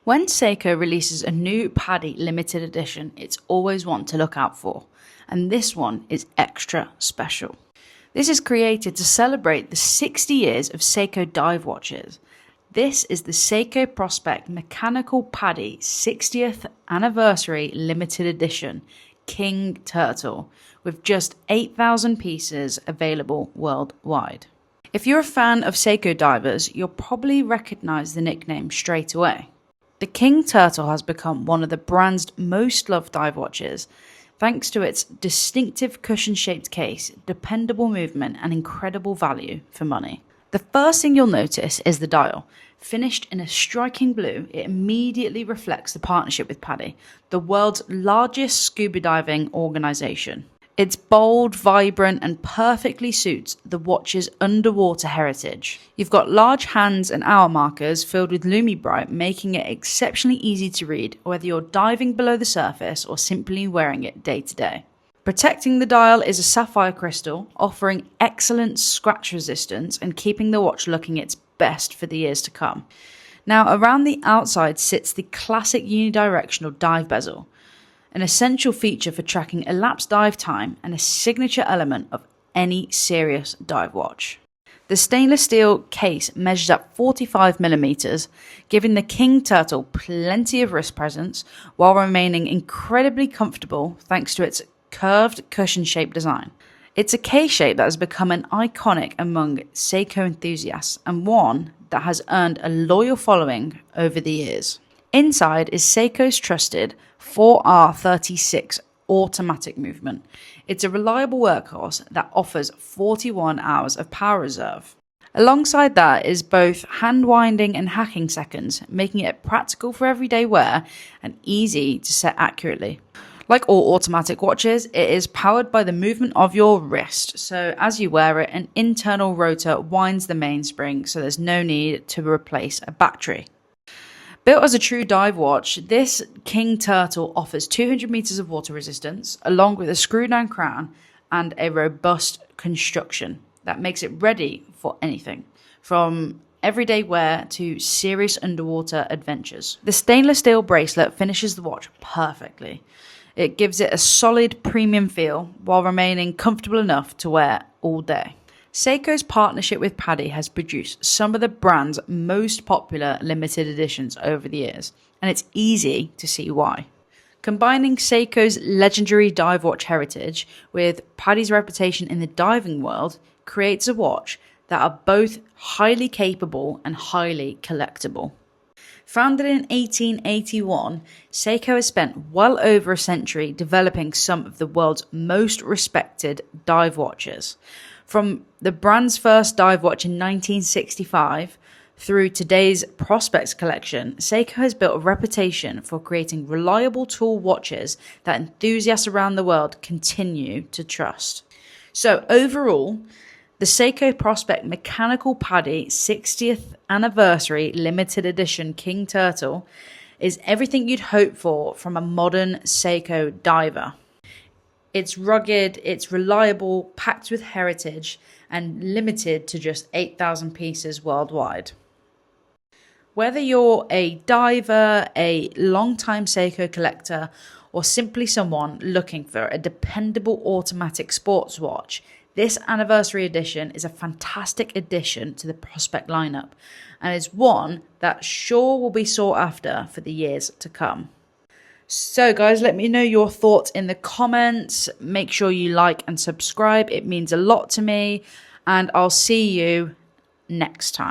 When Seiko releases a new PADI limited edition, it's always one to look out for, and this one is extra special. This is created to celebrate the 60 years of Seiko dive watches. This is the Seiko Prospex Mechanical PADI 60th Anniversary Limited Edition King Turtle, with just 8,000 pieces available worldwide. If you're a fan of Seiko divers, you'll probably recognize the nickname straight away. The King Turtle has become one of the brand's most loved dive watches, thanks to its distinctive cushion-shaped case, dependable movement, and incredible value for money. The first thing you'll notice is the dial. Finished in a striking blue, it immediately reflects the partnership with PADI, the world's largest scuba diving organization. It's bold, vibrant, and perfectly suits the watch's underwater heritage. You've got large hands and hour markers filled with Lumi-Bright, making it exceptionally easy to read, whether you're diving below the surface or simply wearing it day to day. Protecting the dial is a sapphire crystal, offering excellent scratch resistance and keeping the watch looking its best for the years to come. Now, around the outside sits the classic unidirectional dive bezel, an essential feature for tracking elapsed dive time and a signature element of any serious dive watch. The stainless steel case measures up 45mm, giving the King Turtle plenty of wrist presence while remaining incredibly comfortable thanks to its curved cushion-shaped design. It's a case shape that has become an iconic among Seiko enthusiasts and one that has earned a loyal following over the years. Inside is Seiko's trusted 4R36 automatic movement. It's a reliable workhorse that offers 41 hours of power reserve. Alongside that is both hand winding and hacking seconds, making it practical for everyday wear and easy to set accurately. Like all automatic watches, it is powered by the movement of your wrist. So as you wear it, an internal rotor winds the mainspring, so there's no need to replace a battery. Built as a true dive watch, this King Turtle offers 200 meters of water resistance, along with a screw-down crown and a robust construction that makes it ready for anything, from everyday wear to serious underwater adventures. The stainless steel bracelet finishes the watch perfectly. It gives it a solid premium feel while remaining comfortable enough to wear all day. Seiko's partnership with PADI has produced some of the brand's most popular limited editions over the years, and it's easy to see why. Combining Seiko's legendary dive watch heritage with PADI's reputation in the diving world creates a watch that are both highly capable and highly collectible. Founded in 1881, Seiko has spent well over a century developing some of the world's most respected dive watches. From the brand's first dive watch in 1965 through today's Prospex collection, Seiko has built a reputation for creating reliable tool watches that enthusiasts around the world continue to trust. So overall, the Seiko Prospex Mechanical PADI 60th Anniversary Limited Edition King Turtle is everything you'd hope for from a modern Seiko diver. It's rugged, it's reliable, packed with heritage, and limited to just 8,000 pieces worldwide. Whether you're a diver, a long-time Seiko collector, or simply someone looking for a dependable automatic sports watch, this anniversary edition is a fantastic addition to the Prospex lineup, and is one that sure will be sought after for the years to come. So guys, let me know your thoughts in the comments. Make sure you like and subscribe. It means a lot to me, and I'll see you next time.